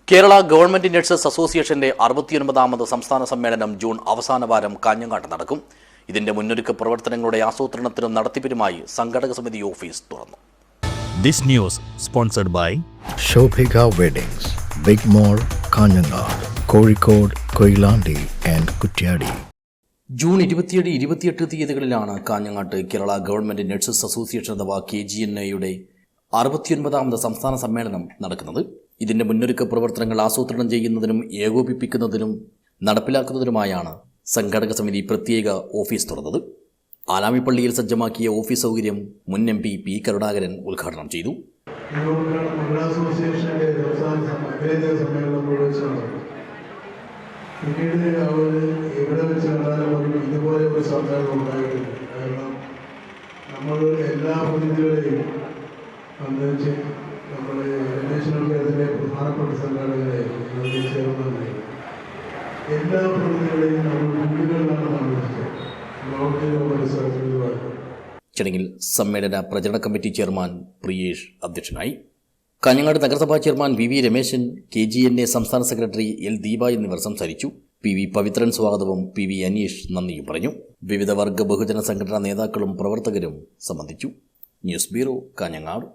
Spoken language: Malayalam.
കേരള ഗവൺമെന്റ് നഴ്സസ് അസോസിയേഷന്റെ 69ാമത് സംസ്ഥാന സമ്മേളനം ജൂൺ അവസാന വാരം കാഞ്ഞങ്ങാട്ട് നടക്കും. ഇതിന്റെ മുന്നൊരുക്ക പ്രവർത്തനങ്ങളുടെ ആസൂത്രണത്തിനും നടത്തിപ്പിനുമായി സംഘടക സമിതി ഓഫീസ് തുറന്നു. This news sponsored by Shobhika Weddings, Big Mall, Kanyangar, Kozhikode, Koilandi and Kuttiyadi. June 27-28 തീയതികളിലാണ് കാഞ്ഞങ്ങാട്ട് കേരള ഗവൺമെന്റ് നഴ്സസ് അസോസിയേഷൻ അഥവാ KGNA-യുടെ 69ാമത് സംസ്ഥാന സമ്മേളനം നടക്കുന്നത്. ഇതിന്റെ മുന്നൊരുക്ക പ്രവർത്തനങ്ങൾ ആസൂത്രണം ചെയ്യുന്നതിനും ഏകോപിപ്പിക്കുന്നതിനും നടപ്പിലാക്കുന്നതിനുമായാണ് സംഘടക സമിതി പ്രത്യേക ഓഫീസ് തുറന്നത്. ആലാമിപ്പള്ളിയിൽ സജ്ജമാക്കിയ ഓഫീസ് സൗകര്യം മുൻ MP P. കരുണാകരൻ ഉദ്ഘാടനം ചെയ്തു. പിന്നീട് അവർ എവിടെ വെച്ച് കണ്ടാലും ഇതുപോലെ ഒരു സമ്മേളനം ഉണ്ടായിട്ടില്ല. കാരണം നമ്മൾ എല്ലാ പ്രതിനിധികളെയും അന്ന് നമ്മുടെ രമേശനൊക്കെ അതിലെ പ്രധാനപ്പെട്ട സംഘടനകളെ ചേർന്നുണ്ട്. എല്ലാ പ്രതിനിധികളെയും നമ്മൾ വീടുകളിലാണ് താമസിച്ചത്. ലോകത്തിലോ പരിസരത്തുമായി ചടങ്ങിൽ സമ്മേളന പ്രചരണ കമ്മിറ്റി ചെയർമാൻ പ്രിയേഷ് അധ്യക്ഷനായി. കാഞ്ഞങ്ങാട് നഗരസഭാ ചെയർമാൻ VV രമേശൻ, KGNA സംസ്ഥാന സെക്രട്ടറി L. ദീപ എന്നിവർ സംസാരിച്ചു. PV പവിത്രൻ സ്വാഗതവും PV അനീഷ് നന്ദിയും പറഞ്ഞു. വിവിധ വർഗ ബഹുജന സംഘടനാ നേതാക്കളും പ്രവർത്തകരും സംബന്ധിച്ചു. News bureau, Kanhangad.